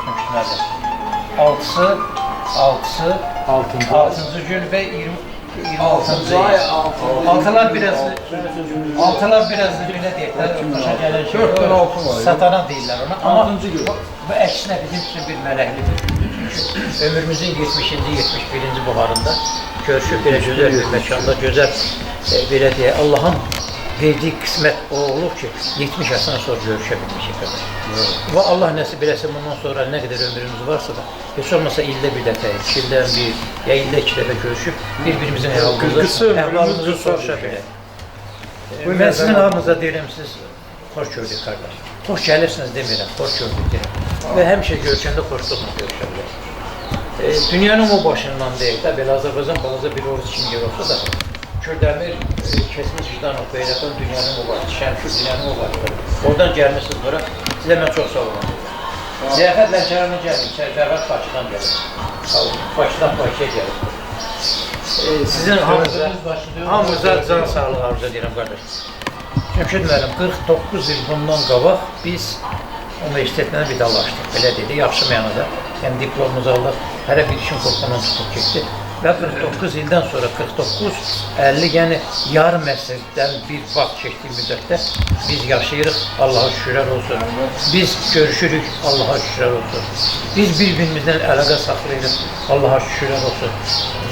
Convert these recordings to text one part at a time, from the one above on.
Cəmşid müəllim. 6-cı gün və 26-cı ay. Altılar biraz belə deyirlər, başa gələn şey, satana deyirlər ona. Amma bu əksinə bizim üçün bir mələklidir. Ömrümüzün 70-ci, 71-ci buharında görüşüb belə gözəl bir məkanda, gözəl belə deyək, Allahın verdiyi qismət o olub ki, 70 yaşdan sonra görüşə bilmişik qədər. Və Allah nəsib eləsə bundan sonra nə qədər ömrümüz varsa da, heç olmasa ildə bir dəfə, 2 ildən bir, ya ildə 2 dəfə görüşüb, bir-birimizin əhvalımızı soruşa bilək. Mən sizin hamınıza deyirəm, siz xoş gördük qardaş. Xoş gəlirsiniz demirəm, xoş gördük deyirəm. Və həmişə görüşəndə xoşluqla görüşə bilək. Dünyanın o başından deyək də, belə Azərbaycan balaca bir oruz kimi yer olsa da, Kürdəmir Kesmiş Vicdanov Beyrəqan dünyanın o var, Şəmşir dünyanın o var. Oradan gəlmişsiniz bura, sizə mən çox sağ olun. Ziyafət Lənkəran'a gəldim, Ziyafət Bakıdan gəlir. Bakıdan Bakıya gəlir. Sizin hamınıza can sağlığı arzu edirəm qardaş. Cəmşid müəllim, 49 il bundan qabaq biz universitetlə vidalaşdıq, belə dedi, yaxşı mənada. Yəni diplomumuzu aldıq, hələ bir işin qorxundan tutub getdi. Və 49 ildən sonra 49-50, yəni yarım əsrdən bir vaxt keçdiyi müddətdə biz yaşayırıq, Allaha şükürlər olsun. Biz görüşürük, Allaha şükürlər olsun. Biz bir-birimizdən əlaqə saxlayırıq, Allaha şükürlər olsun.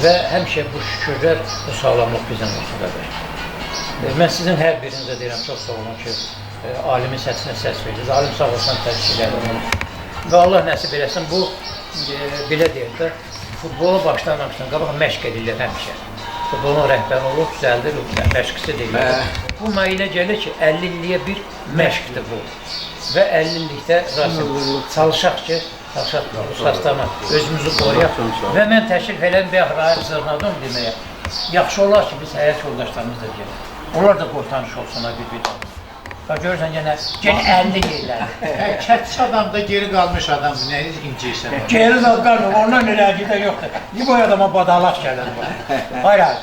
Və həmişə bu şükürlər, bu sağlamlıq bizdən olsun qədər. Mən sizin hər birinizə deyirəm, çox sağ olun ki, alimin səsinə səs verirsiniz, alim sağ olsan təşkil edir. Və Allah nəsib eləsin, bu, belə deyək də, futbola başlamamışdan qabaq məşq edirlər həmişə. Futbolun rəhbəri olur, düzəldir, məşqçisi deyirlər. Bu mənə gəlir ki, 50 illiyə bir məşqdir bu. Və 50 illikdə çalışaq ki, Rusastana özümüzü qoruyaq. Və mən təşrif eləm və Rahim Zırnadım deməyə, yaxşı olar ki, biz həyat yoldaşlarımız da gelir. Onlar da qortanış olsunlar bir-bir. Görürsən, yenə 50 yerlərdir. Kətiş adam da geri qalmış adam, nəyiz incəyirsən? Geri qalmış, ondan elədiyi də yoxdur. Niyə bu adama badalaq gəlir bu? Hayır, hayır.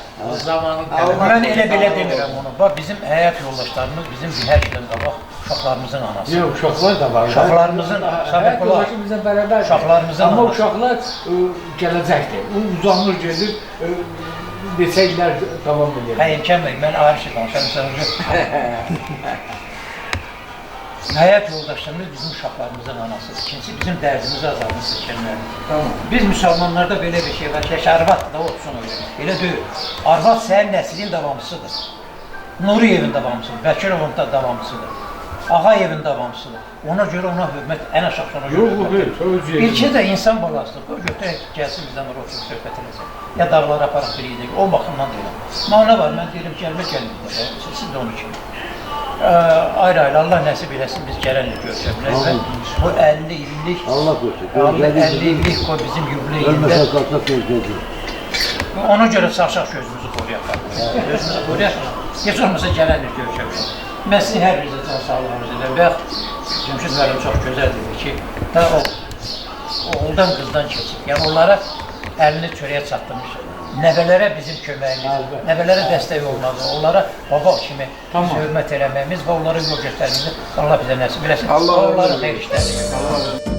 Mən elə belə demirəm onu. Bizim həyat yoldaşlarımız, bizim hər şeydən qabaq uşaqlarımızın anası. Yox, uşaqlar da var. Uşaqlarımızın, uşaqlarımızın amma uşaqlar gələcəkdir. Uzanır, gedir, neçə illər davam edir. İmkan verir, mən ayrı şey danışarım. Həyat yoldaşlarımız bizim uşaqlarımızın anasıdır. İkincisi, bizim dərdimizi azalmış seçənlərdir. Biz müsəlmanlarda belə bir şey var ki, arvad da olsun öyle. Elə deyil. Arvad sənin nəslinin davamısıdır. Nuriyevin davamısıdır, Bəkirovun da davamısıdır. Ağayevin davamısıdır. Ona görə ona hörmət, ən aşağı ona görə hörmət. İlki də insan balasıdır. O götürək gəlsin bizdən oraya oturub söhbət edəcək. Ya dağlara aparaq bir yedik, o baxımdan deyirəm. Mana var, mən deyirəm, gəlmir. Siz də onun kimi. Ayrı-ayrı, Allah nəsib eləsin, biz gələn il görüşə bilək. Bu 50 illik, 50 illik o bizim yubileyində. Ona görə çalışaq gözümüzü qoruyaq. Gözümüzü qoruyaq. Heç olmasa gələn il görüşə bilək. Mən sizin hər birinizə can sağlığı arzu edirəm. Və Cəmşid müəllim çox gözəl dedi ki, oğuldan qızdan keçib. Yəni onlara əlini çörəyə çatdırmış. Nəvələrə bizim köməyimiz, nəvələrə dəstək olmalı, onlara baba kimi hörmət eləməyimiz və onlara yol göstərməyimiz Allah bizə nəsib eləsin. Onların xeyir işlərini.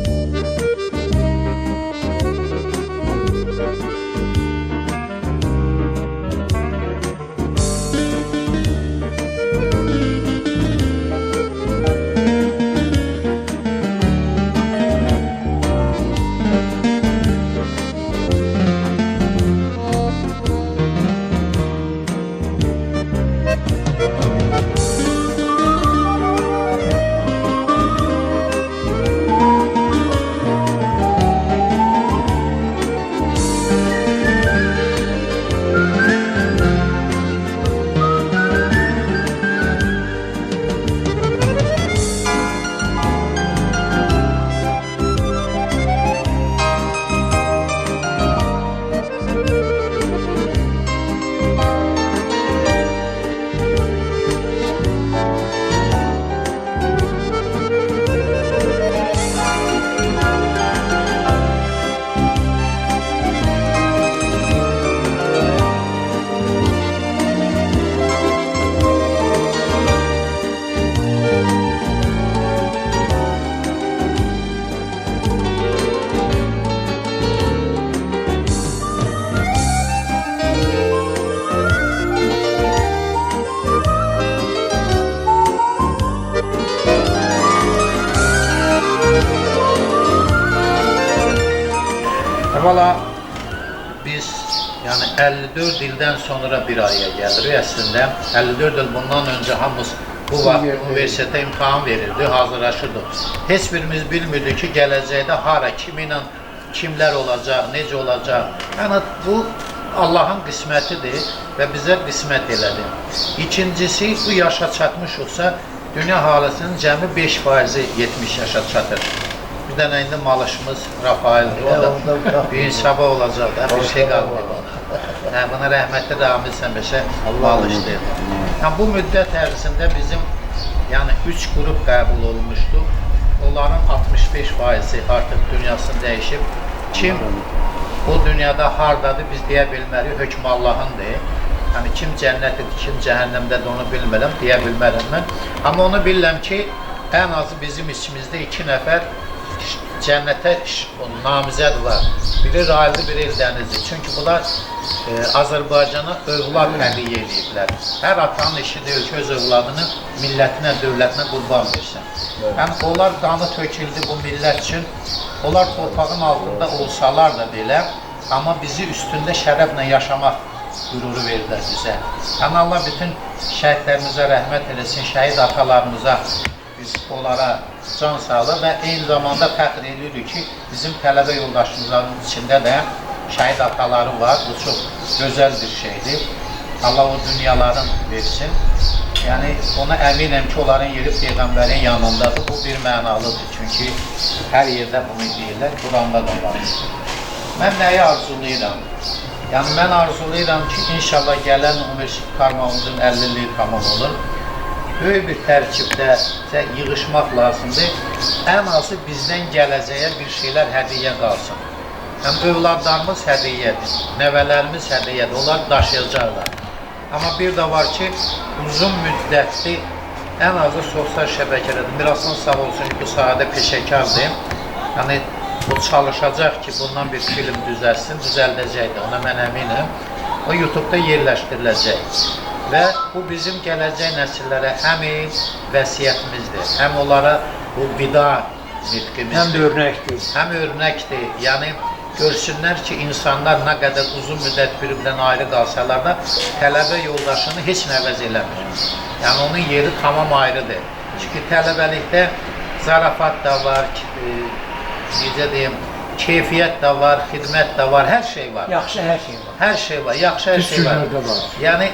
Valla biz yani 54 ildən sonra bir araya gəlirik əslində. 54 il bundan öncə hamımız bu vaxt universitetə imtahan verirdi, hazırlaşırdıq. Heç birimiz bilmirdik ki, gələcəkdə hara, kiminlə, kimlər olacaq, necə olacaq. Yəni bu Allahın qismətidir və bizə qismət elədi. İkincisi, bu yaşa çatmışıqsa, dünya halısının cəmi 5%-i 70 yaşa çatır. Bir dənə indi malışımız Rafael'dir, o da bir sabah olacaq da, bir şey qalmayıb ona. Buna rəhmətli Ramil Səmbəşə malışdır. Yəni, bu müddət ərzində bizim 3 qrup qəbul olmuşdur. Onların 65%-i artıq dünyasını dəyişib. Kim bu dünyada hardadır biz deyə bilmərik, hökm Allahındır. Yəni, kim cənnətdir, kim cəhənnəmdədir onu bilmirəm, deyə bilmərəm mən. Amma onu bilirəm ki, ən azı bizim içimizdə 2 nəfər cənnətə namizəd var. Biri Raildir, biri Eldənizdir. Çünki bunlar Azərbaycana övlad hədiyyə ediblər. Hər atanın işidir ki, öz övladını millətinə, dövlətinə qurban versin. Yəni, onlar qanı töküldü bu millət üçün. Onlar torpağın altında olsalar da belə, amma bizi üstündə şərəflə yaşamaq qüruru verdilər bizə. Yəni, Allah bütün şəhidlərimizə rəhmət eləsin, şəhid atalarımıza, biz onlara can sağlıq və eyni zamanda fəxr edirik ki, bizim tələbə yoldaşımızların içində də şəhid ataları var. Bu çox gözəl bir şeydir. Allah o dünyaların versin. Yəni, ona əminəm ki, onların yeri Peyğəmbərin yanındadır. Bu bir mənalıdır. Çünki hər yerdə bunu deyirlər, Quranda da var. Mən nəyi arzulayıram? Yəni, mən arzulayıram ki, inşallah gələn universitet karmamızın 50'liyi tamam olur. Böyük bir tərkibdə yığışmaq lazımdır. Ən azı bizdən gələcəyə bir şeylər hədiyyə qalsın. Yəni, övladlarımız hədiyyədir, nəvələrimiz hədiyyədir, onlar daşıyacaqlar. Amma bir də var ki, uzun müddətli, ən azı sosial şəbəkələrdir. Mirasın sağ olsun ki, bu sahədə peşəkardır. Yəni, o çalışacaq ki, bundan bir film düzəlsin, düzəldəcəkdir, ona mən əminəm. O YouTube-da yerləşdiriləcək. Və bu bizim gələcək nəsillərə həm vəsiyyətimizdir, həm onlara bu vida nitqimizdir. Həm də örnəkdir. Həm örnəkdir. Yəni, görsünlər ki, insanlar nə qədər uzun müddət birbirindən ayrı qalsalar da tələbə yoldaşını heç nə əvəz eləmir. Yəni, onun yeri tamam ayrıdır. Çünki tələbəlikdə zarafat da var, necə deyim, keyfiyyət də var, xidmət də var, hər şey var. Yaxşı hər şey var. Hər şey var, yaxşı hər şey var. Pis günlər də var. Yəni,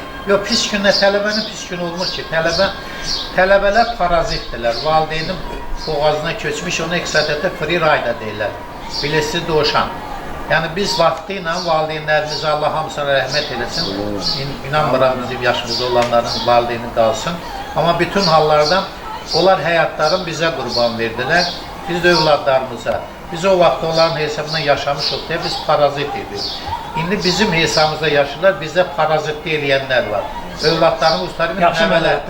pis gündə tələbənin pis günü olmur ki, tələbələr parazitdirlər. Valideynin boğazına köçmüş, onu iqtisadiyyatda free rider deyirlər. Bilesi doğuşan. Yəni, biz vaxtı ilə valideynlərimizə Allah hamısına rəhmət eləsin. İnanmıram bizim yaşımızda olanların valideyni qalsın. Amma bütün hallarda onlar həyatlarını bizə qurban verdilər. Biz də övladlarımıza. Biz o vaxt onların hesabına yaşamışıq deyə biz parazit idik. İndi bizim hesabımızda yaşırlar, bizə parazitli eləyənlər var. Övladlarımız tutarım, nəvələr.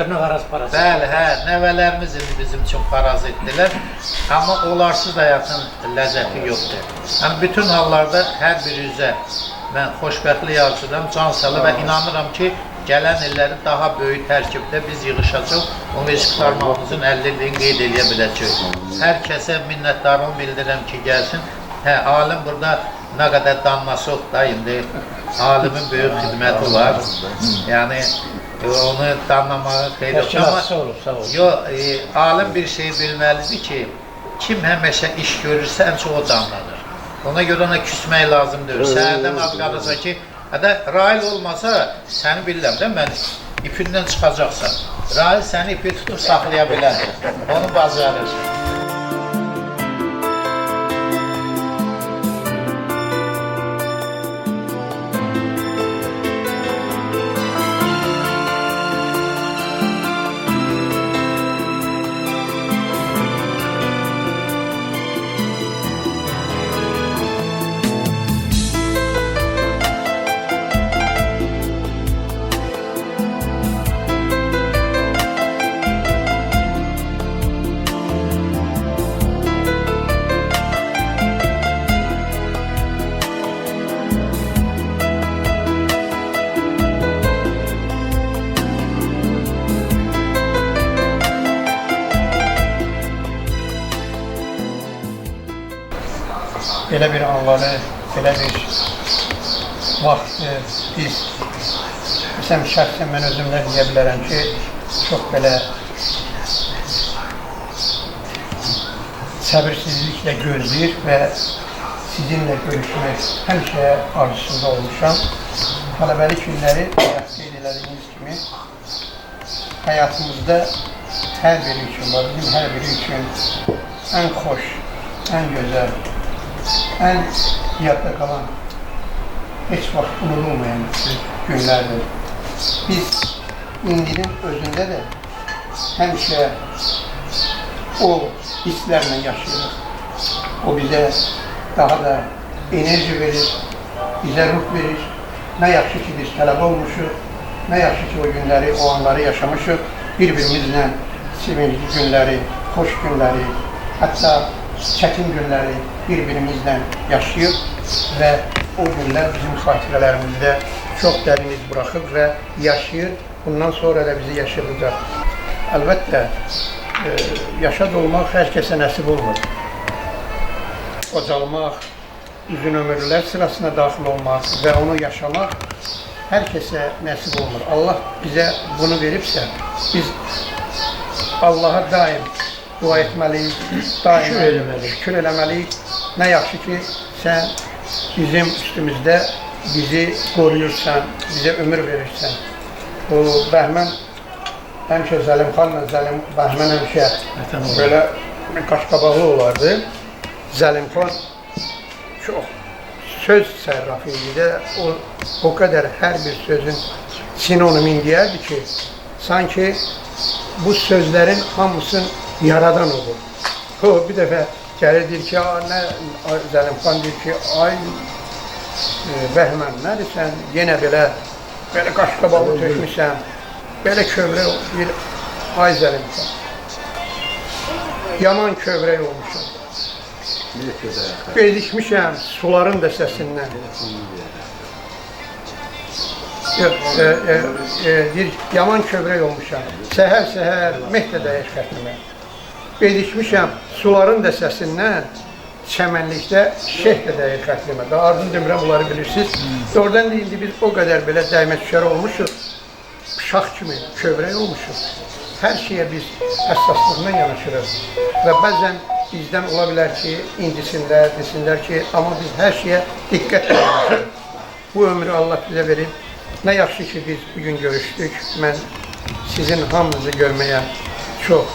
Bəli, nəvələrimiz indi bizim üçün parazitdirlər. Amma olarsız həyatın ləzzəti yoxdur. Yəni, bütün hallarda hər birinizə mən xoşbəxtlik arzulayıram, can sağlıq və inanıram ki, gələn illəri daha böyük tərkibdə biz yığışacaq, universitet karmamızın 50'liyini qeyd edə biləcək. Hər kəsə minnətdarımı bildirirəm ki, gəlsin. Alim burada nə qədər danmasıq da indi, alimin böyük xidməti var. Yəni, onu danlamağı xeyli yox. Alim bir şey bilməlidir ki, kim həmişə iş görürsə, ən çox o danlanır. Ona görə ona küsmək lazım deyil. Səhərdən az qalırsa ki, Rail olmasa, səni bilirəm də, mən ipindən çıxacaqsan. Rail səni ipi tutub saxlaya bilər. Onu bacarır. Belə bir anları belə bir vaxtı biz, məsələn, şəxsən mən özümdə deyə bilərəm ki, çox belə səbirsizliklə gözləyir və sizinlə görüşmək həmişə arzusunda olmuşam. Tələbəlik illəri, qeyd edildiyiniz kimi, həyatımızda hər biri üçün var, bizim hər biri üçün ən xoş, ən gözəl, ən yadda qalan, heç vaxt unudulmayan günlərdir. Biz indinin özündə də həmişə o hisslərlə yaşayırıq. O bizə daha da enerji verir, bizə ruh verir. Nə yaxşı ki biz tələbə olmuşuq, nə yaxşı ki o günləri, o anları yaşamışıq. Bir-birimizlə sevinçli günləri, xoş günləri, hətta çətin günləri bir-birimizlə yaşayıb və o günlər bizim xatirələrimizdə çox dərin iz buraxıb və yaşayır. Bundan sonra da bizi yaşayacaq. Əlbəttə, yaşad olmaq hər kəsə nəsib olmur. Qocalmaq, uzun ömürlər sırasına daxil olmaq və onu yaşamaq hər kəsə nəsib olmur. Allah bizə bunu veribsə, biz Allaha daim dua etməliyik, daim şükür eləməliyik. Nə yaxşı ki, sən bizim üstümüzdə bizi qoruyursan, bizə ömür verirsən. O Bəhmən həmişə Zəlimxanla Bəhmən həmişə belə qaşqabağı olardı. Zəlimxan çox söz sərrafı idi də, o qədər hər bir sözün sinonimin deyərdi ki, sanki bu sözlərin hamısını yaradan olur. O bir dəfə gəlir deyir ki, Zəlimxan deyir ki, ay Bəhmən, nədir sən yenə belə qaşqabağı tökmüşsən, belə kövrək bir ay Zəlimxan. Yaman kövrək olmuşam. Bezikmişəm suların da səsindən. Yaman kövrək olmuşam. Səhər-səhər mehdə dəyək xətrimə. Bezikmişəm suların da səsindən, çəmənlikdə şeyh də dəyək xətrimə. Daha ardın demirəm, bunları bilirsiniz. Oradan deyildi, biz o qədər belə dəymə düşər olmuşuq, şax kimi kövrək olmuşuq. Hər şeyə biz həssaslıqla yanaşırıq və bəzən bizdən ola bilər ki, incisinlər, desinlər ki, amma biz hər şeyə diqqətlə yanaşırıq. Bu ömrü Allah bizə verib. Nə yaxşı ki, biz bugün görüşdük. Mən sizin hamınızı görməyə çox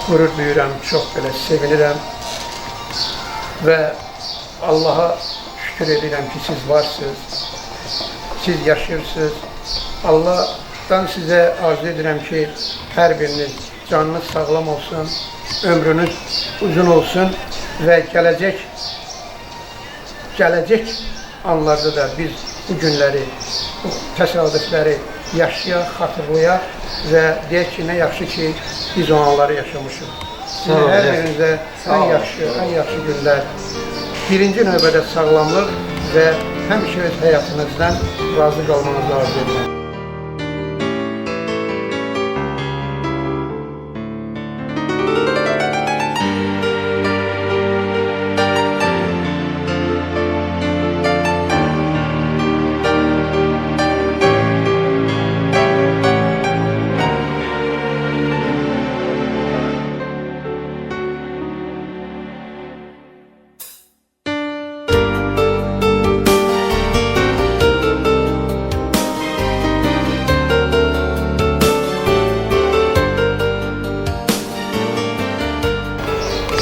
qürur duyuram, çox belə sevinirəm və Allaha şükür edirəm ki, siz varsınız, siz yaşayırsınız. Allahdan sizə arzu edirəm ki, hər biriniz canınız sağlam olsun, ömrünüz uzun olsun və gələcək anlarda da biz bu günləri, bu təsadüfləri yaşayaq, xatırlayaq və deyək ki, nə yaxşı ki, biz o anları yaşamışıq. Sizin hər birinizə ən yaxşı günlər, birinci növbədə sağlamlıq və həmişə öz həyatınızdan razı qalmanızı arzu edirəm.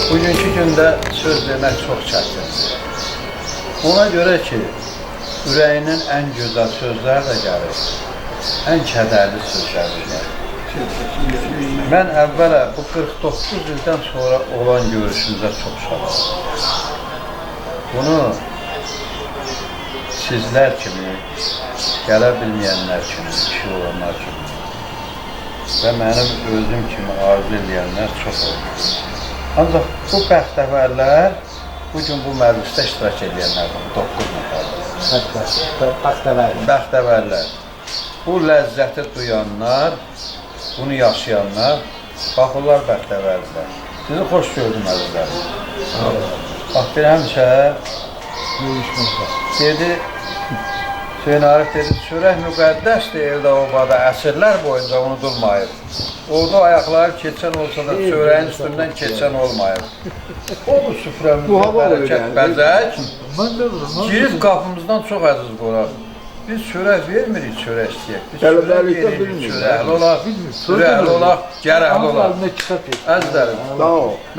Bugünkü gündə söz demək çox çətindir. Ona görə ki, ürəyinin ən gözəl sözlər də gəlir, ən kədərli sözlər də gəlir. Mən əvvələ bu 49 ildən sonra olan görüşümüzə çox şadam. Bunu sizlər kimi, gələ bilməyənlər kimi, kişi olanlar kimi və mənim özüm kimi arzu edənlər çox olur. Ancaq bu bəxtəvərlər bugün bu məclisdə iştirak edənlərdir, 9 nəfərdir. Bəxtəvərlər. Bu ləzzəti duyanlar, bunu yaşayanlar, bax, onlar bəxtəvərdirlər. Sizi xoş gördüm əzizlərim. Bax, bir həmişə Dedi, Hüseyin Arif dedi, çörək müqəddəs deyildi obada, əsrlər boyunca unudulmayıb. Orada ayaqları keçən olsa da çörəyin üstündən keçən olmayıb. O bu süfrəmizdə bərəkət, bəzək, girib qapımızdan çox əziz qorar. Biz çörək vermirik, çörək istəyək. Biz çörək veririk, çörəkli olaq, çörəkli olaq, gərəkli olaq. Əzizlərim,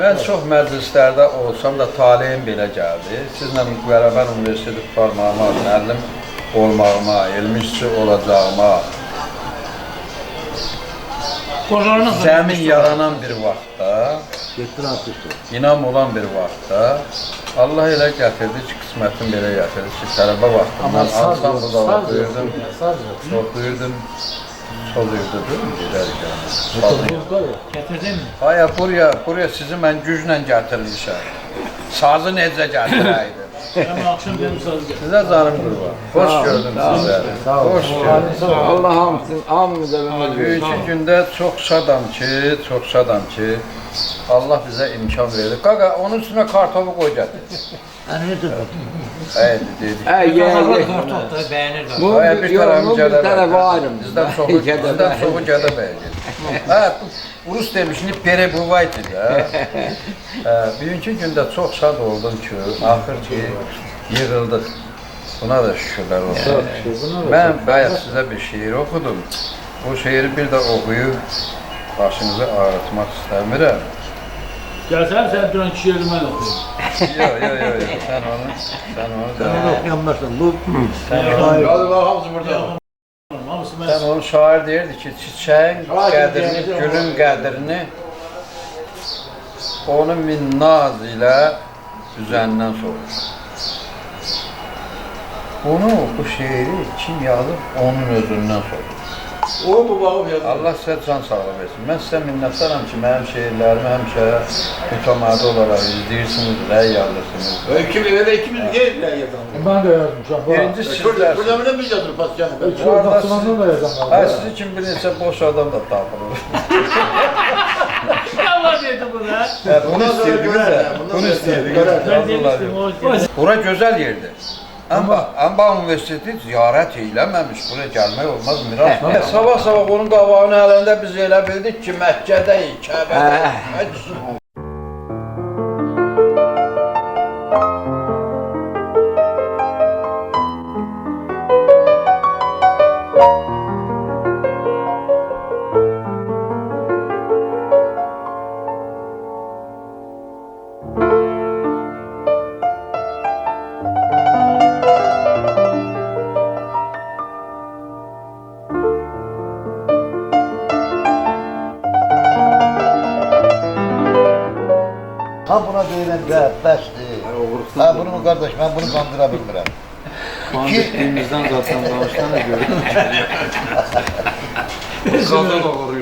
mən çox məclislərdə olsam da taleyim belə gəldi. Sizlə bərabər universiteti tutarmağıma, müəllim olmağıma, elmi işçi olacağıma, zəmin yaranan bir vaxtda, inam olan bir vaxtda, Allah elə gətirdi ki, qismətim belə gətirdi ki, tələbə vaxtından ansambulda oxuyurdum, soluyurdum, gedərkən. Getirdin mi? Aya, buraya sizi mən güclə gətirilmişəm. Sazı necə gətirəydim? Sizə canım qurban. Xoş gördüm sizləri. Xoş gördüm. Allah hamımıza Bugünkü gündə çox şadam ki, Allah bizə imkan verdi. Qaqa, onun üstünə kartofu qoy gətir. Əydi, dedik. Kartofda bəyənir də. Bir tərəfi tərəfi ayrım. Bizdən çoxu gədə bəyəcək. Hə, Urus demiş, ni perebuvaydı da. Bugünkü gündə çox şad oldum ki, axır ki, yığıldıq. Buna da şükürlər olsun. Mən bayaq sizə bir şeir oxudum. Bu şeiri bir də oxuyub, başınızı ağrıtmaq istəmirəm. Gəlsən, sən duran şeiri mən oxuyum. Yox, sən onu Oxuyanlarsan, bu... Sən onu şair deyirdi ki, çiçəyin qədrini, gülün qədrini onu min naz ilə üzəndən sorur. Bunu, bu şeiri kim yazıb, onun özündən sorur. O bu bağım yazır. Allah sizə can sağlığı versin. Mən sizə minnətdaram ki, mənim şeirlərimi həmişə mütəmadi olaraq izləyirsiniz, rəy yazırsınız. İkimiz rəy yazalım. Ben de yazmışam. Birinci sizlər. Burada biz yazırıq Pasiyanı. Şurada da yazamam. Sizi kim bilirsə boş adam da tapılır. Allah dedi buna. Bunu istəyirdik də. Bunu istəyirdik. Ben demiştim o. Bura gözəl yerdir. Amma universiteti ziyarət eləməmiş, buraya gəlmək olmaz, miras. Sabah-sabah onun qabağını ələndə biz elə bildik ki, Məkkədəyik, Kəbədəyik. Ha buna deyilən bəsdir. Ha bunu mu qardaş, mən bunu kandıra bilmirəm. Elimizdən zaten danışdan da görürük.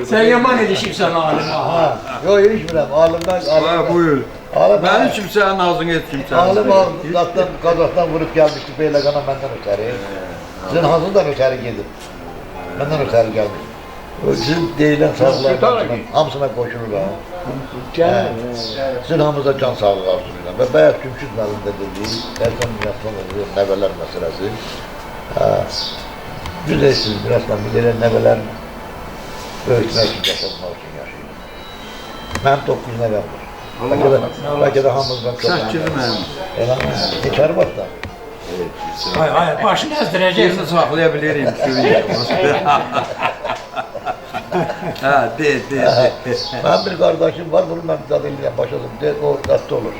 Sen yaman edişimsən alima. Yox, ilişmirəm, alimdən, alim. Buyur. Alim, Mənim kimsənin ağzını et kimsənin. alim zatdan, Qazaqdan vurub gəlmişdi, Beyləqana məndən ötəri. Sizin hazırdan ötəri gedib. Məndən ötəri gəlmiş. Sizin deyilən sağlıqlarından hamısına qoşuluram. Sizin hamınıza can sağlığı arzulayıram. Və bayaq Gümşüd müəllim də dediyi, Erkan Miraslanoğlu nəvələr məsələsi. Düz eşsiniz Miraslan, bir elə nəvələr böyütmək üçün, yaşatmaq üçün yaşayır. Mənim 9 nəvəm var. Bəlkə də hamımızdan çox nəvəm. 8 mənim. Elə mi? Nekar var da. Hayır, başını əzdirəcəksin. Birini saxlaya bilirim, Ha, de. Mənim bir qardaşım var, bunu mən zad eləyəm, başladım. O zatda olur.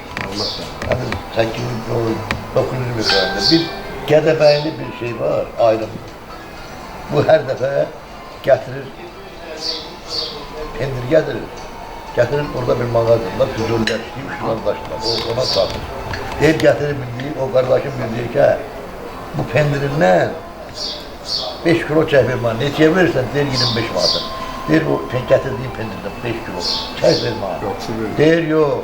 Həmin 8-9-cu müqayimdə. Bir qədəbəyli bir şey var, ayrım. Bu hər dəfə gətirir, pendir gətirir. Gətirir, orada bir mağazında füzulləşdiyim şulandaşlar, ona satır. Deyir, gətirir bildiği, o qardaşım bildiği ki, bu pendirindən 5 kilo çəkir var, neçəyə verirsən, deyir 25 manatı. Deyir, bu gətirdiğim pendirdən 5 kilo, çək ver manatı. Deyir, yox,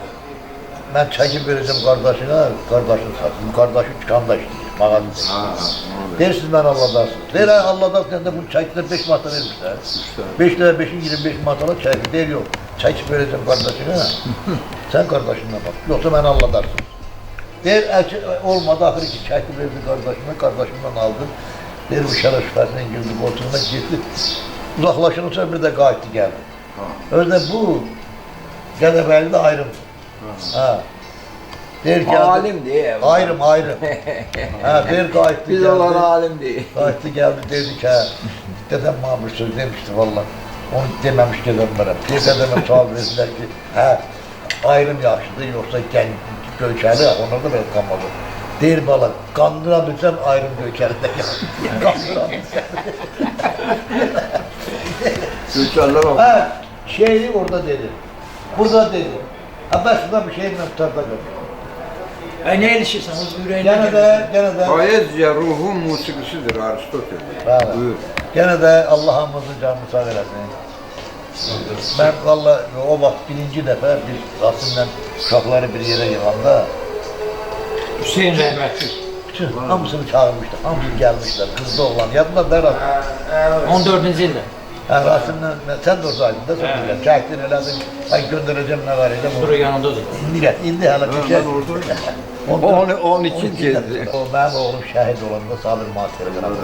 mən çəkib verəcəm qardaşına, qardaşını satın, qardaşı dükkanda işləyir, mağazında. Deyir, siz mən alladarsınız. Deyir, alladarsın, sən də bunu çəkdir 5 manata vermişsən. 5 lira 5'in 25 manatına çəkir, deyir, yox, çəkib verəcəm qardaşına, sən qardaşından bak, yoxsa mən alladarsın. Der olmadı ahır ki çəkdi verdi kardeşimden aldım. Der bu şərəfətlə girdi, koltuğuna gitti. Uzaklaşınca bir de qayıtdı geldi. Öyle bu Gədəbəyli'de ayrım. Ha. Der geldi. Alim diye. Ayrım. Ha, der qayıtdı Biz geldi. olan alim değil. Qayıtdı geldi dedi ki, dedem bana bir söz demişti valla. Onu dememiş dedem bana. Bir dedeme sual verdiler ki, ayrım yaxşıdır yoksa göçeli, onlar da ben kalmadı. Deyir bala, kandırabilsen ayrım göçeli de kandırabilsen. Göçerler ama. Ha, şeyi orada dedi. Burada dedi. Ha ben şurada bir şeyimle tutarda kaldım. Ne ilişirsən, o ürəyinə Gene de. Poezya ruhun musikisidir Aristotel. Bravo. Buyur. Gene de Allah'ımızın canını sağ eylesin. Ben valla o vakit birinci defa biz Rasim'le uşakları bir yere yığanda Hüseyin rəhmətli. bütün hamısını çağırmışlar, hamısı gelmişler, kızlı oğlan, yadında da Rasim. 14-cü ildə. Yani Rasim'le, sen de oradaydın da sen de çektin eledin, ben göndereceğim ne var edeceğim. Duru yanındadır. İndi hala bir şey. Onu 12 kez. O benim oğlum şehit olanda Sabir Mater'e beraber.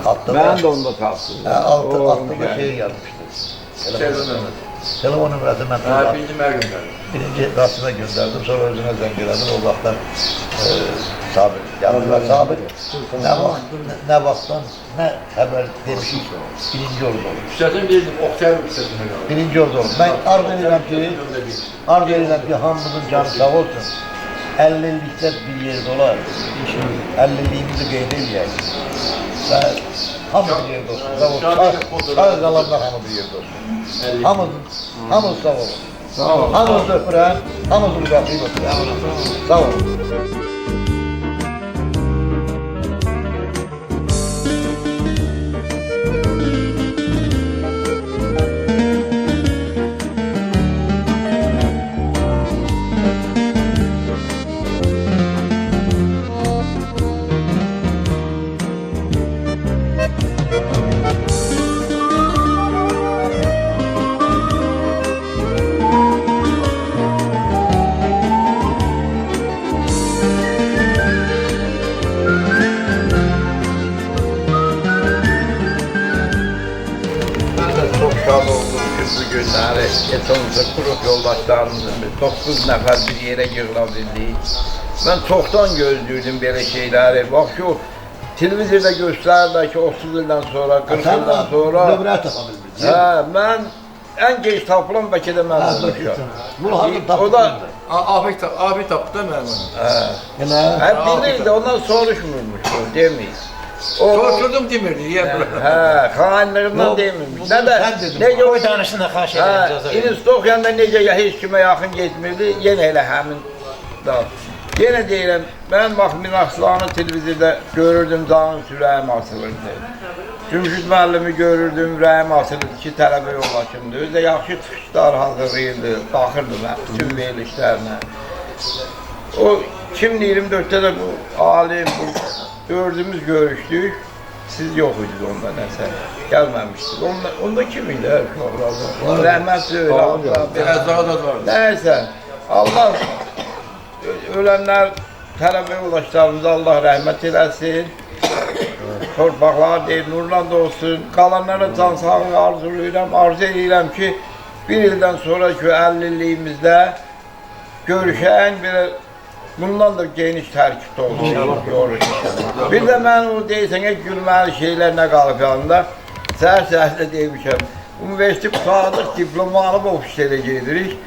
Altta Ben de onda kalktım. altta şey yazmıştı. Telefon numarası ben Birinci Mergün geldi. birinci Rasim'e gönderdim, sonra özüne zengeledim, o vaktan Sabir geldiler. Sabir ne vaktan ne haber demiş ki birinci oldu. Üstadın bildim, Oktay Üstadın geldi. Birinci oldu. Ben arz edelim ki hamımızın canı sağ olsun. 50'likte bir yer dolar. 50'liğimizi qeyd ve hamı bir yerde olsun. Sağ kalanlar hamı bir yerde olsun. Hamı sağ olun. Sağ ol. Hamı öpürəm, hamı uzaqlayıb öpürəm. Sağ olun. Şad oldum ki bu günləri geçenizdə qrup yoldaşlarımızın 9 nəfər bir yerə yığılabildik. Mən çoxdan gözləyirdim belə şeyləri. Bax şu televizorda göstərirlər ki 30 ildən sonra, 40 ildən sonra. Nömrə tapa bilmirik. Mən ən gec tapılan bəlkə də mən olmuşam. Bunu hanım O tapdı. da Abi taptı da ben. bilirdi, ondan soruşmurmuş o, demeyik. Soruşdum demirdi. Xainliğindən demirmiş. Nə də, Sən dedin. necə Qoy danışsın da xahiş edirəm icazə verin. İnst oxuyanda necə ya heç kimə yaxın getmirdi, yenə elə həmin da. Yenə deyirəm, mən bax Minaxsılanı televizorda görürdüm, canım ürəyim açılırdı. Cümşüd müəllimi görürdüm, ürəyim açılırdı ki, tələbə yoldaşımdır. Özü də yaxşı çıxışlar hazırlayırdı, baxırdı mən bütün verilişlərinə. O 2024'te de bu alim, bu gördüğümüz görüştük. Siz yok idiniz onda nəsə, gəlməmişdiniz. Onda kim idi her uşaqlarda? Rəhmətli öyle Allah. Biraz daha da var. Nəysə, Allah ölənlər, tələbə yoldaşlarımıza Allah rəhmət eləsin. Torpaqlar deyil, nurlan da olsun. Qalanlara can sağlığı arzulayıram. Arzu edirəm ki, bir ildən sonraki 50'liyimizdə görüşən bir bundan da geniş tərkibdə olur. Bir də mən o deyəsən ki, gülməli şeylər nə qalıb yanında. Səhər-səhərdə deymişəm. Universitet qutadıq, diploma alıb ofislərə gedirik.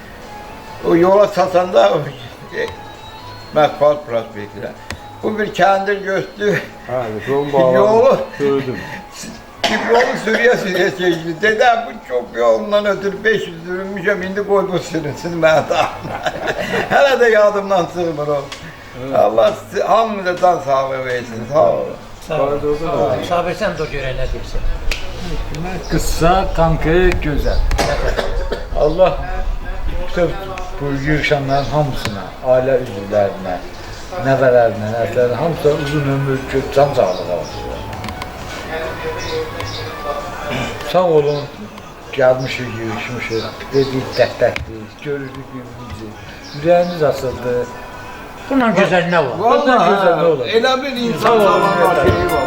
O yola satanda Mətbuat prospektlə. Bu bir kəndir götürdü. Yolu diplomu sürüyə çəkdi. Dedəm bu çox yolundan ötürü 500 sürünmüşəm, indi qoy bu sürünsün mənə dağına. Hələ də yadımdan çıxmır o. Allah hamımıza can sağlığı versin, sağ olun. Sağ ol. Sabir sən də görək nə deyirsən. Kısa, konkret, güzel. Allah bütün bu yığışanların hamısına, aile üzvlərinə, nəvələrinə, nəslərinə hamısına uzun ömür, can sağlığı olsun. Sağ olun, gelmişik, yığışmışıq, dedik, dəhtəkdik, görürdük birbirimizi, ürəyimiz açıldı, Bundan gözəl nə var? Vallahi güzel ne olur. Elə bir insan Sağ olun, sağlamlar evet. şeyi var.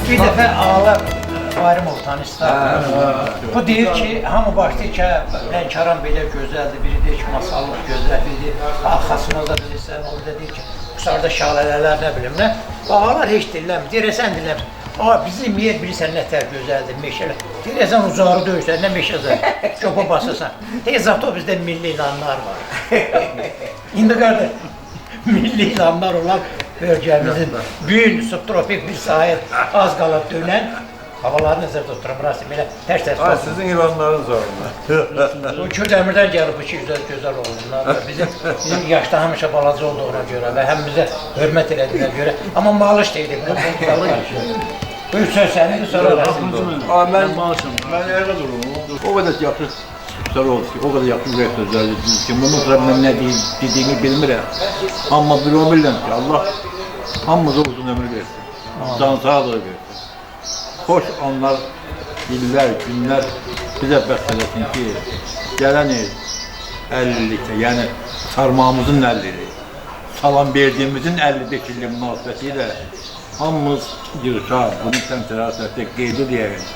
Bir dəfə ağalar Bayramov tanışlar. Bu deyir ki, hamı başlayır ki, Lənkəran belə gözəldir, biri deyir ki, masallıq gözəl, biri deyir, arxasında bilirsən, o da deyir ki, qusarda şalalələr nə bilim nə. Ağalar heç dinləmir, deyirəsən dinləmir. Ağa bizim yer bilirsən nətər gözəldir, meşələr. Deyirəsən uzağı döyürsən, nə meşədir, çopa basırsan. Tez avtobüsdə milli ilanlar var. İndi qardaş, milli ilanlar olan bölgəmizin büyük subtropik bir sahil az qalıb dönən havaları nəzərdə tuturam, burası belə tərs-tərs Ay sizin ilanlarınız var mı? Bu Kürdəmirdən gəlib bu ki, gözəl oğlunlar. Bizim yaşda həmişə balaca olduğuna görə və həm bizə hörmət elədiyinə görə. Amma malış deyildik, bunu qalır. Bu üç söz sənin, sonra rəsim. Ben yerde dururum. O kadar yaxşı sözler oldu ki, o kadar yaxşı ürək sözler dediniz ki, bunun sonra ben ne dediğimi bilmirəm. Amma bir o bilirəm ki, Allah hamımıza uzun ömür versin. Can sağlığı versin. Hoş anlar, illər, günlər bizə bəxt eləsin ki, gələn il 50-likdə, yəni sarmağımızın 50-liyi, salam verdiyimizin 55 illik münasibəti ilə hamımız yığışaq, bunu təmsələ qeyd edəyək.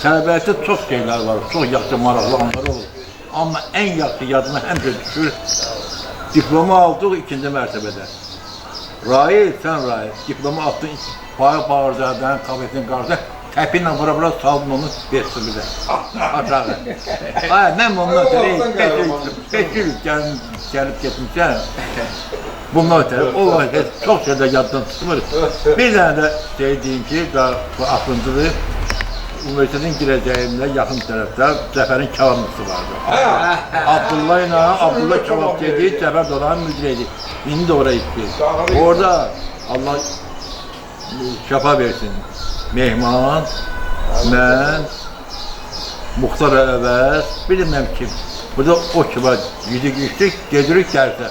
Tələbəlikdə çox şeylər var, çox yaxşı, maraqlı anlar olur. Amma ən yaxşı yadıma həmişə düşür, diplomu aldıq ikinci mərtəbədə. Rail, sən Rail, diplomu atdın, bağırdadan, kafetin qarşısına, təpinlə bura saldın onu versin bizə. Aşağı. Ay, mən ondan ötəri 5 il gəlib getmişəm. Bundan ötəri, o çox şeydə yaddan tutmur. Bir dənə də şey deyim ki, bu axıntıdır. Üniversitetin girəcəyində yaxın tərəfdə Cəfərin kebabçısı vardı. Abdullah ilə Abdullah kebab dedi, Cəfər də oranın müdiri idi. İndi də oraya gitti. Orada Allah şəfa versin. Mehman, mən, Muxtar Əvəz, bilməm kim. Burada o ki var, yüzük içdik, gedirik dərsə.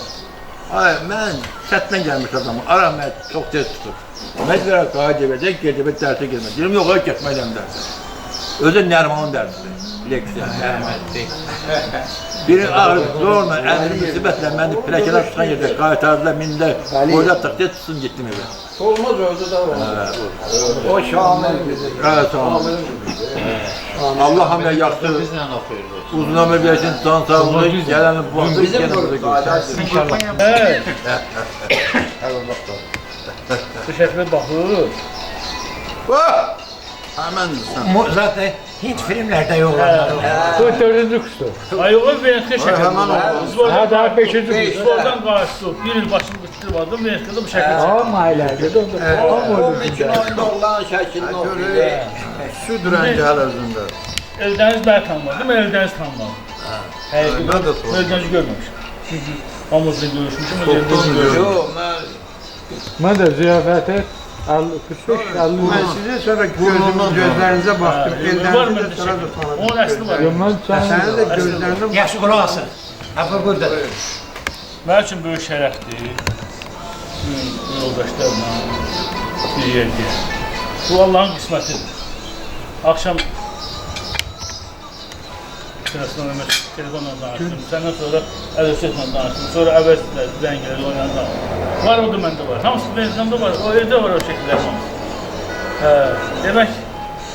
Ay, mən sətdən gəlmiş adamım, ara mən çox tez tutur. Mən deyirəm, qağa gedəcək, gedibə dərsə girmək. Deyirəm, yox, getməklə dərsə. Özü Nərmanın dərsidir, leksiya. Biri ağrı, zorla, əmri müsibətlə məni pilləkələr tutan yerdə, qaytardılar, mindilər, orada tıqdiyə tutsun, getdim evə. Olmaz özü də var. O şamil. Evet, amin. Allah hamıya yaxşı, Bizlə oxuyurduq. uzun ömür versin, can sağlığı, gələni bu anda Bizim gələni burada. İnşallah. Bu şəklə baxır. Həməndir sən. Zaten Hint filmlərdə yoxlanır. Bu dördüncü kuşdur. Ay o Venet'te şəkil. Ha daha beşinci kuş. İzvoldan qarşısı. Bir il başını qıtırmadım, Venet'te bu şəkil. Amma ailədə də O mekin oyunda olan şəklini oxuyur. Süd rəngi hələ özündə. Eldəniz mən tanımadım, Eldəniz tanımadım. Mən də tanımadım. Eldənizi görməmişim. Hamımızla görüşmüşüm, Eldənizi görmüşüm. Yox, mən Mən də ziyafətə 45-50 Ben size sonra gözlerinize baktım. Var mı Ellerinize öyle sonra da şəkil? tanıdım. Onun əsli var. Yılmaz Senin de gözlerine Yaxşı qulaq asın. Ha burada. Mənim üçün böyük şərəfdir. Yoldaşlarla bir yerdə. Bu Allahın qismətidir. Axşam telefonla danışdım, səndən sonra Əlövsətlə danışdım, sonra əvəzlə zəngələ oynandı. Var o da məndə var, hamısı benzində var, o evdə var o şəkillər hamısı. Demək,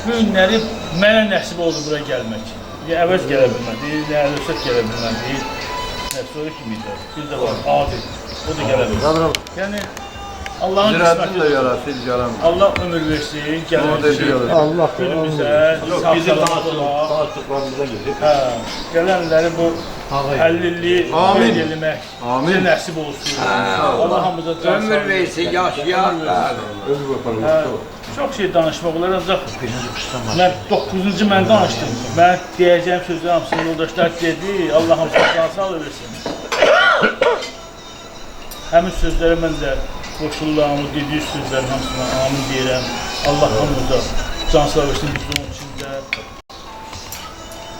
bu günləri mənə nəsib oldu bura gəlmək. Ya əvəz gələ bilmədi, ya Əlövsət gələ bilmədi, sonra kim idi? Bir də var, Adil, o da gələ bilmədi. Yəni, Allahın Zirətin də qismətidir. yarası, gələm. Allah ömür versin, gəlin. Allah Günümüzə, Yox, sağ bizim salamat olaq. tanışdıqlarımıza gedir. Gələnləri bu 50-liyi Amin. eləmək Amin. bizə nəsib olsun. Allah hamımıza can ömür versin, yaşayaq. Özü bakalım. Çox şey danışmaq olar, ancaq mən 9-cu mən danışdım. Mən deyəcəyim sözlər hamısını yoldaşlar dedi, Allah hamısını sağ versin. Həmin sözlərə mən də qoşullaram, o dediyi sözlərin hamısına amin deyirəm. Allah hamımıza can sağ versin, biz onun içində.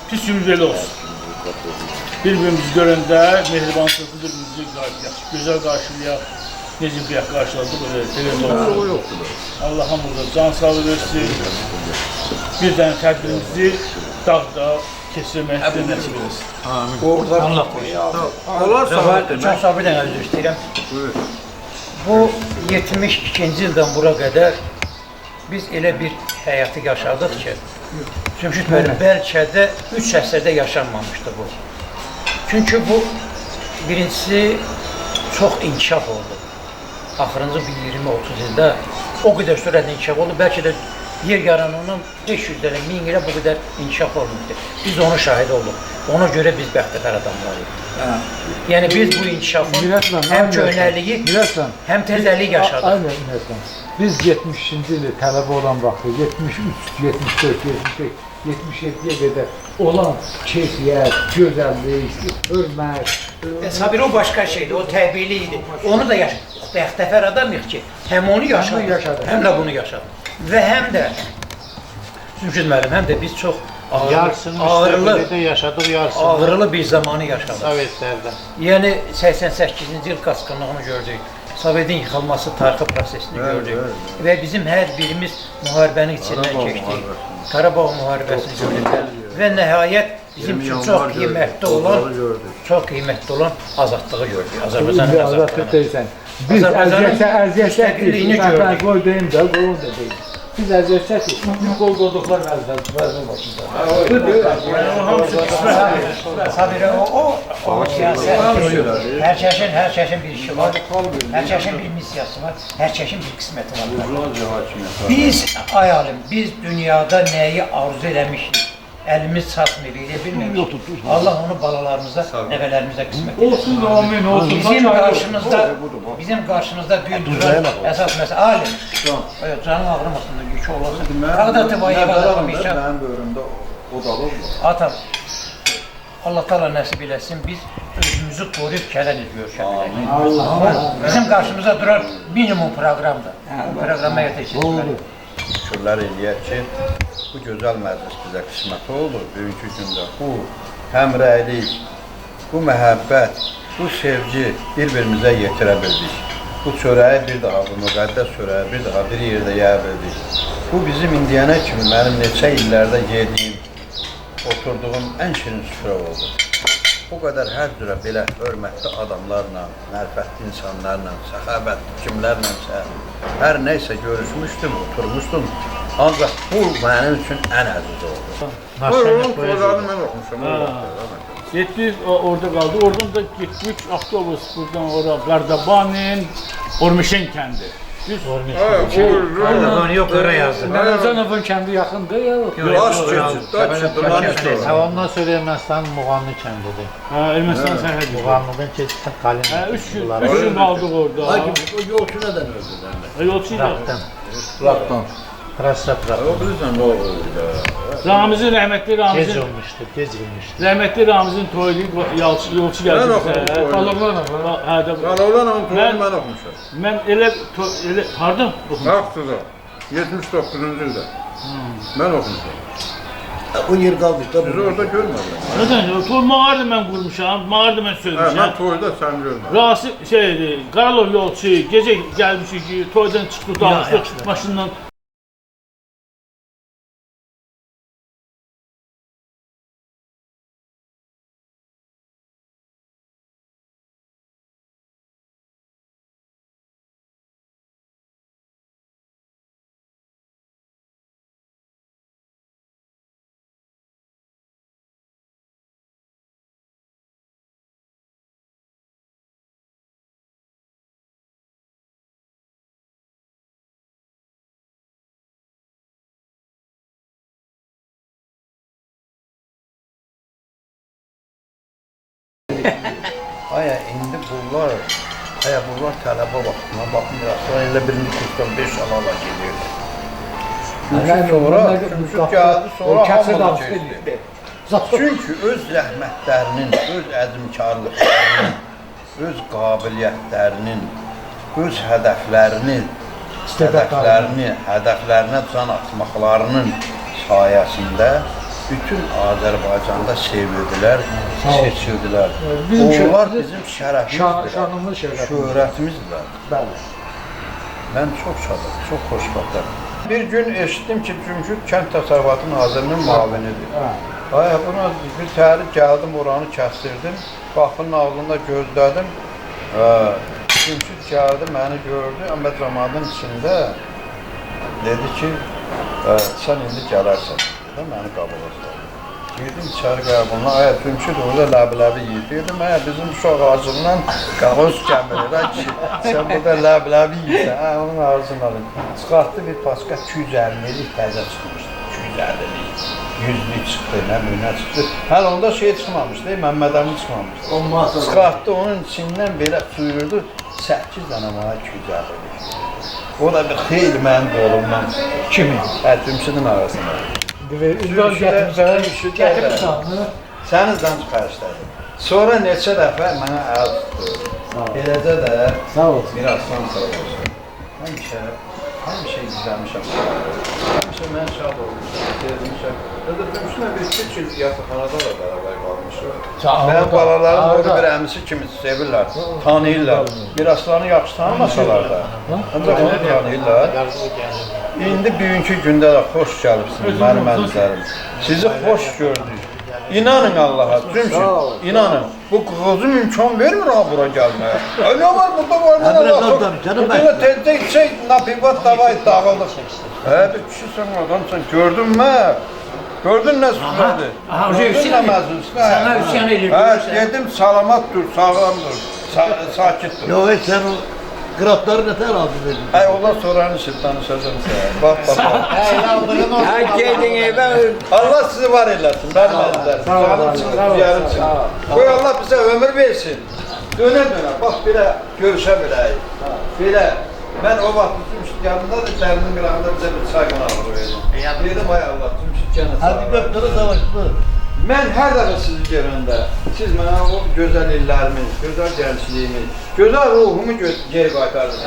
Pis gün belə olsun. Bir-birimizi görəndə mehribansızlığı bir-birimizi gözəl qarşılayaq. Necə bir qarşıladıq, elə olsun. Allah hamımıza can sağ versin. Bir dənə tədbirimizi dağda keçirmək nəsib edəsin. Allah qoysun. Çox sağ bir dənə üzr istəyirəm. Bu 72-ci ildən bura qədər biz elə bir həyatı yaşadıq ki, Cümşüd müəllim, bəlkə də 3 əsrdə yaşanmamışdı bu. Çünki bu birincisi çox inkişaf oldu. Axırıncı bir 20-30 ildə o qədər sürətlə inkişaf oldu. Bəlkə də yer yarananın 500 ilə 1000 ilə bu qədər inkişaf olmuşdu. Biz onun şahidi olduq. Ona görə biz bəxtəvər adamlarıyıq. Yəni biz bu inkişafın həm köhnəliyi, həm təzəliyi yaşadıq. Aynen Mehmet. Biz 70-ci ili tələbə olan vaxtı, 73, 74, 75, 77-yə qədər olan keyfiyyət, gözəllik, hörmət. Sabir o başqa şeydir, o təbiili idi. Onu da yaşadık. Bəxtəvər adamıyıq ki, həm onu yaşadık, həm də bunu yaşadık. Və həm də, Cümşüd müəllim, həm də biz çox ağırlı bir zamanı yaşadık. Sovetlərdə. Yəni 88-ci il qaçqınlığını gördük. Sovetin yıxılması tarixi prosesini gördük. Və bizim hər birimiz müharibənin içindən keçdik. Qarabağ müharibəsini gördük. Və nəhayət bizim üçün çox qiymətli olan azadlığı gördük. Azərbaycanın azadlığını. Biz əziyyət çəkdik, mən qoy deyim də, qoyun da deyim. Biz əziyyət çəkdik, biz qol qoduqlar vəzifənin başında. Sabirə, o siyasət, hər kəsin bir işi var, hər kəsin bir missiyası var, hər kəsin bir qisməti var. Biz, ay alim, biz dünyada nəyi arzu eləmişik, əlimiz çatmır, elə bilməmişik. Allah onu balalarımıza, nəvələrimizə qismət edir. Olsun, amin, olsun. Bizim qarşımızda düz duran əsas məsələ, alim, canın ağrımasın da yükü olasın. Ağdatı var, yavaşlamışam. Mənim bölümdə o da olur mu? Atam, Allah Taala nəsib eləsin, biz özümüzü qoruyub kələniz görüşəbilək. Bizim qarşımıza duran minimum proqramdır. Bu proqrama yetişdirmək. Şükürlər eləyək ki, bu gözəl məclis bizə qismət oldu. Bugünkü gündə bu həmrəylik, bu məhəbbət, bu sevgi bir-birimizə yetirə bildik. Bu çörəyi bir daha, bu müqəddəs çörəyi bir daha bir yerdə yeyə bildik. Bu bizim indiyənə kimi mənim neçə illərdə yediyim, oturduğum ən şirin süfrə oldu. O qədər hər cürə belə hörmətli adamlarla, mərifətli insanlarla, səxavətli kimlərlənsə, hər nəysə görüşmüşdüm, oturmuşdum. Ancaq bu mənim üçün ən əziz oldu. Buyurun, proqramı mən oxumuşam. Getdik, orada qaldı. Oradan da getdik, avtobus buradan ora, Qardabanin, Ormişen kəndi. Qardaban yox, ora yazdı. Məməcanovun kəndi yaxındır ya? Baş keçid, Ondan sonra Ermənistanın Muğanlı kəndidir. Ermənistan sərhədi. Muğanlıdan keçsən Kalin. 3 gün qaldıq orada. O yolçu nədən öldü? Yolçu ilə. Raktan. Prasapra. o bilirsən, o Ramizin, rəhmətli Gec Ramizin. olmuşdu, gec olmuşdu. Rəhmətli Ramizin toylu yolçu gəldi. Mən oxumuşam. Qalovlanın toyunu mən oxumuşam. Mən elə, hardan oxumuşam? Vaxtıda, 79-cu ildə. Mən oxumuşam. O yer qalmış da Sizi orada görmədim. Nədən? Toy mağarda mən qurmuşam, mağarda mən Hə, söyləmişəm. mən toyda sən görmədim. Rasim, Qaralov yolçu, gecə gəlmişik ki, toydan çıxdı, dağıtdıq maşından. Aya indi bunlar tələbə vaxtına baxmıraq. Sonra elə birinci kursdan 5 alala gedirdi. Çünki sonra, Kümşüd gəldi, sonra hamıda keçdi. Zat Çünki öz zəhmətlərinin, öz əzmkarlıqlarının, öz qabiliyyətlərinin, öz hədəflərinə can atmaqlarının sayəsində bütün Azərbaycanda sevildilər, seçildilər. Onlar bizim şərəfimizdir, şanımız şərəfimiz. şöhrətimizdir. Bəli. Mən çox şadam, çox xoşbəxtəm. Bir gün eşitdim ki, Cümşüd Kənd Təsərrüfatı Nazirinin müavinidir. Ay, buna bir tərif gəldim, oranı kəstirdim, qapının ağzında gözlədim. Cümşüd gəldi, məni gördü, amma cəmadın içində dedi ki, sən indi gələrsən, məni qəbul etdi. Girdim içəri qəbuluna, ay, Cümşüd orada ləbi-ləbi yiyir. Dedim, bizim uşaq ağacından qavoz gəmirir, ki, sən burada ləbi-ləbi yiyirsən, onun ağzını alın. Çıxartdı bir paska 250'lik təzə çıxmışdı, 250'lik. 100'lük çıxdı, nə mühünə çıxdı. Hələ onda şey çıxmamışdı, Məmməd Əmin çıxmamışdı. Çıxartdı, onun içindən belə suyurdu, 8 dənə mənə 250'lik. O da bir xeyli mənim qolumdan. Kimin? Cümşüdün arasında. Gətirmişsən. Sənin can xərclədi. Sonra neçə dəfə mənə əl tutdu. Eləcə də Sağ olsun. bir aslan sağ olsun. Həmişə izləmişəm. Həmişə mən şad olmuşam, sevmişəm. Cümşüdlə bir 2 il yataqxanada da bərabər qalmışıq. Mənim balalarım orada bir əmisi kimi sevirlər, tanıyırlar. Bir aslanı yaxşı tanımasalar da, ancaq onu tanıyırlar. İndi bugünkü gündə də xoş gəlibsiniz mənim əzizlərim. Sizi xoş gördük. İnanın Allaha, Cümşüd, inanın. Bu qızım imkan vermir ha bura gəlməyə. Ne var burada var mənə baxır. Burada tezdə içək, napivat davay dağılır. Bir kişisən adamsan, gördün mü? Gördün nə süfrədir? Gördün nə məzunsun? Sana üsyan edir. Dedim salamat dur, sağlam dur, sakit dur. Yok hiç sen o kıratları ne tane aldın dedin? Ondan sonra danışacağım sana. Bak. Geldin eve. Allah sizi var eylesin. Ben məzunlarım. Canımsınız. Qoy Allah bize ömür versin. Döne. Bak belə görüşə biləyik. Belə. Ben o vaxt Cümşüd yanında da dərinin qırağında bize bir çay qanağı verdim. Dedim ay Allah Cümşüd canı sağ Hadi gökleri savaştı. Mən hər dəfə sizi görəndə, siz mənə o gözəl illərimi, gözəl gəncliyimi, gözəl ruhumu geri qaytardınız.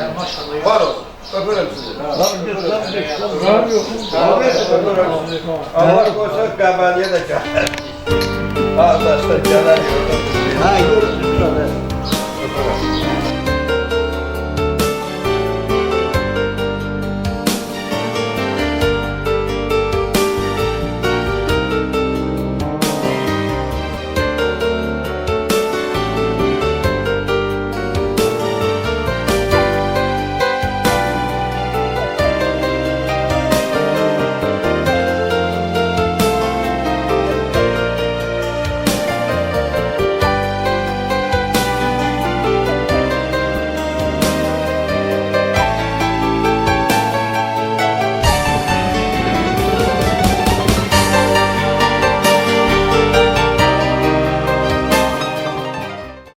Var olsun. Öpürüm sizi. Öpürüm sizi. Allah qoysa Qəbəliyə də gəlir. Qardaşlar gələr gördüm. Ha görürsün şöyle. Öpürüm.